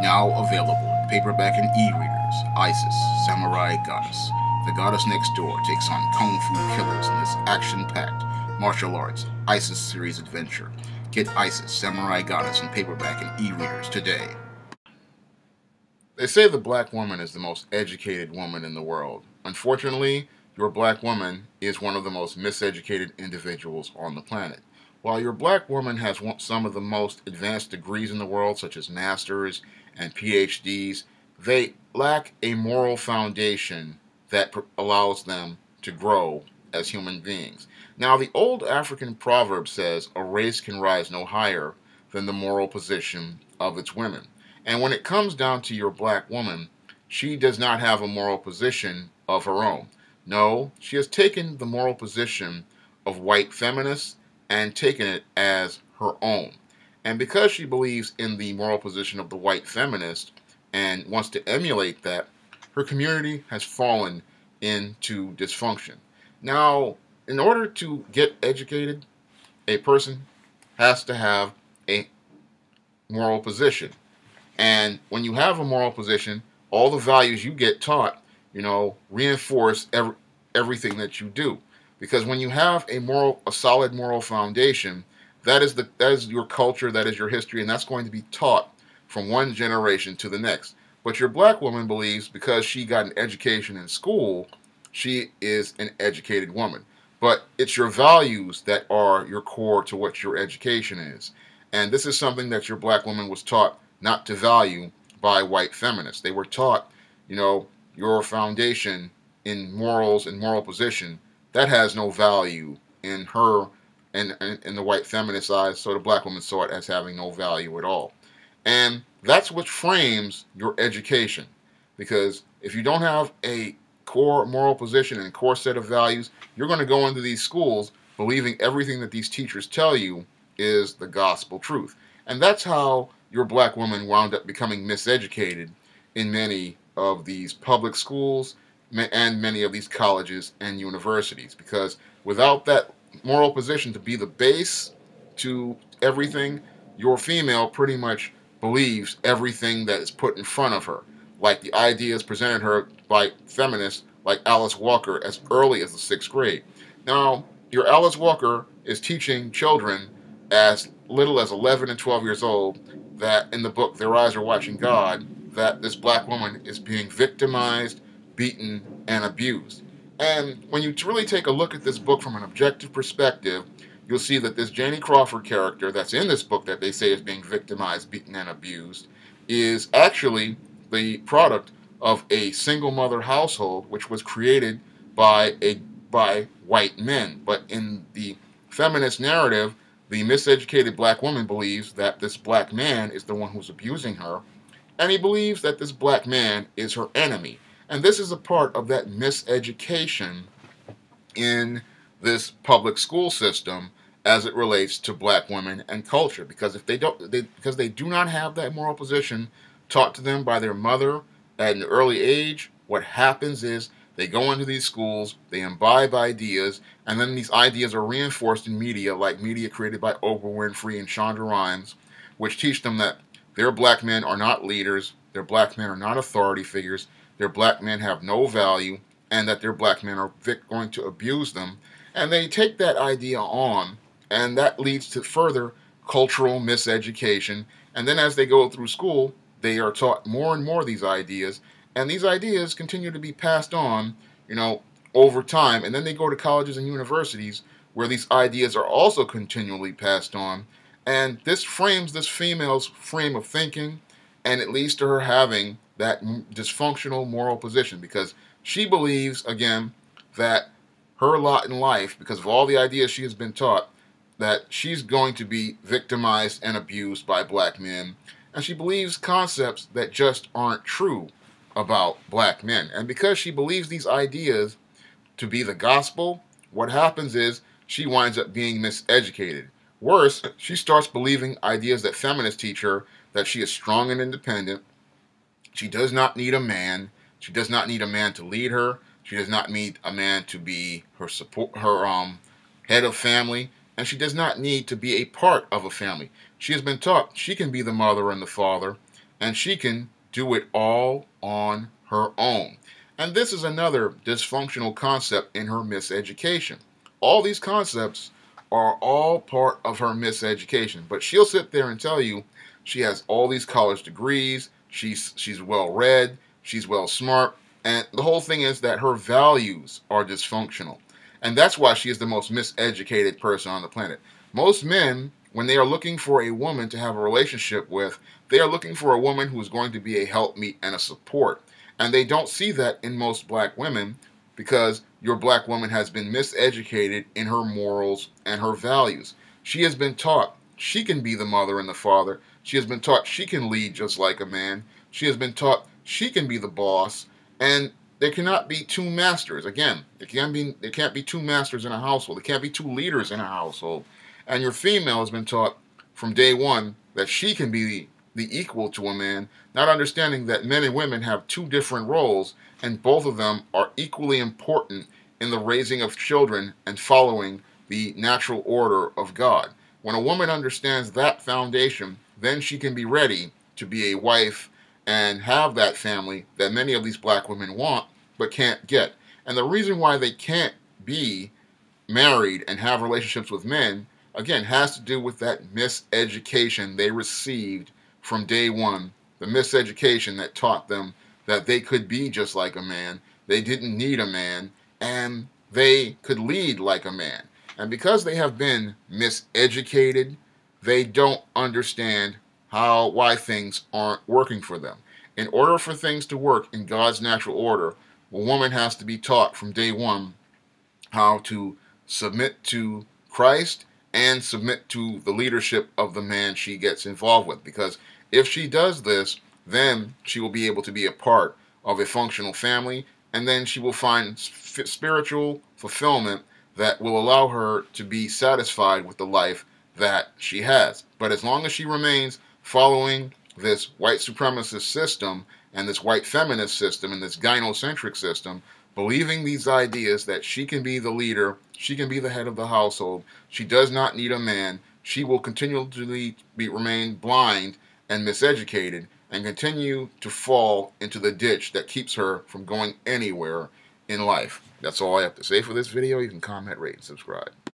Now available in paperback and e-readers, Isis, Samurai Goddess. The goddess next door takes on kung fu killers in this action-packed martial arts Isis series adventure. Get Isis, Samurai Goddess in paperback and e-readers today. They say the black woman is the most educated woman in the world. Unfortunately, your black woman is one of the most miseducated individuals on the planet. While your black woman has some of the most advanced degrees in the world, such as masters and PhDs, they lack a moral foundation that allows them to grow as human beings. Now, the old African proverb says, a race can rise no higher than the moral position of its women. And when it comes down to your black woman, she does not have a moral position of her own. No, she has taken the moral position of white feminists and taken it as her own. And because she believes in the moral position of the white feminist and wants to emulate that, her community has fallen into dysfunction. Now, in order to get educated, a person has to have a moral position. And when you have a moral position, all the values you get taught, reinforce everything that you do. Because when you have a solid moral foundation, that is your culture, that is your history, and that's going to be taught from one generation to the next. But your black woman believes because she got an education in school, she is an educated woman. But it's your values that are your core to what your education is. And this is something that your black woman was taught not to value by white feminists. They were taught, your foundation in morals and moral position, that has no value in her and in the white feminist eyes, so the black woman saw it as having no value at all. And that's what frames your education. Because if you don't have a core moral position and core set of values, you're going to go into these schools believing everything that these teachers tell you is the gospel truth. And that's how your black woman wound up becoming miseducated in many of these public schools and many of these colleges and universities. Because without that moral position to be the base to everything, your female pretty much believes everything that is put in front of her. Like the ideas presented her by feminists like Alice Walker as early as the 6th grade. Now, your Alice Walker is teaching children as little as 11 and 12 years old that in the book Their Eyes Are Watching God, that this black woman is being victimized, beaten, and abused. And when you really take a look at this book from an objective perspective, you'll see that this Janie Crawford character that's in this book that they say is being victimized, beaten, and abused is actually the product of a single mother household which was created by white men. But in the feminist narrative, the miseducated black woman believes that this black man is the one who's abusing her, and he believes that this black man is her enemy. And this is a part of that miseducation in this public school system as it relates to black women and culture. Because if because they do not have that moral position taught to them by their mother at an early age, what happens is they go into these schools, they imbibe ideas, and then these ideas are reinforced in media, like media created by Oprah Winfrey and Shonda Rhimes, which teach them that their black men are not leaders, their black men are not authority figures, their black men have no value, and that their black men are going to abuse them. And they take that idea on, and that leads to further cultural miseducation. And then as they go through school, they are taught more and more of these ideas, and these ideas continue to be passed on, over time. And then they go to colleges and universities where these ideas are also continually passed on. And this frames this female's frame of thinking, and it leads to her having that dysfunctional moral position because she believes, again, that her lot in life, because of all the ideas she has been taught, that she's going to be victimized and abused by black men. And she believes concepts that just aren't true about black men. And because she believes these ideas to be the gospel, what happens is she winds up being miseducated. Worse, she starts believing ideas that feminists teach her, that she is strong and independent. She does not need a man. She does not need a man to lead her. She does not need a man to be her head of family. And she does not need to be a part of a family. She has been taught she can be the mother and the father, and she can do it all on her own. And this is another dysfunctional concept in her miseducation. All these concepts are all part of her miseducation, but she'll sit there and tell you she has all these college degrees, she's well read, she's well smart, and the whole thing is that her values are dysfunctional. And that's why she is the most miseducated person on the planet. Most men, when they are looking for a woman to have a relationship with, they are looking for a woman who is going to be a helpmeet and a support. And they don't see that in most black women, because your black woman has been miseducated in her morals and her values. She has been taught she can be the mother and the father. She has been taught she can lead just like a man. She has been taught she can be the boss. And there cannot be two masters. Again, there can't be two masters in a household. There can't be two leaders in a household. And your female has been taught from day one that she can be the equal to a man, not understanding that men and women have two different roles, and both of them are equally important in the raising of children and following the natural order of God. When a woman understands that foundation, then she can be ready to be a wife and have that family that many of these black women want but can't get. And the reason why they can't be married and have relationships with men, again, has to do with that miseducation they received from day one. The miseducation that taught them that they could be just like a man, they didn't need a man, and they could lead like a man. And because they have been miseducated, they don't understand why things aren't working for them. In order for things to work in God's natural order, a woman has to be taught from day one how to submit to Christ and submit to the leadership of the man she gets involved with. Because if she does this, then she will be able to be a part of a functional family, and then she will find spiritual fulfillment that will allow her to be satisfied with the life that she has. But as long as she remains following this white supremacist system and this white feminist system and this gynocentric system, believing these ideas that she can be the leader, she can be the head of the household, she does not need a man, she will continually remain blind and miseducated and continue to fall into the ditch that keeps her from going anywhere in life. That's all I have to say for this video. You can comment, rate, and subscribe.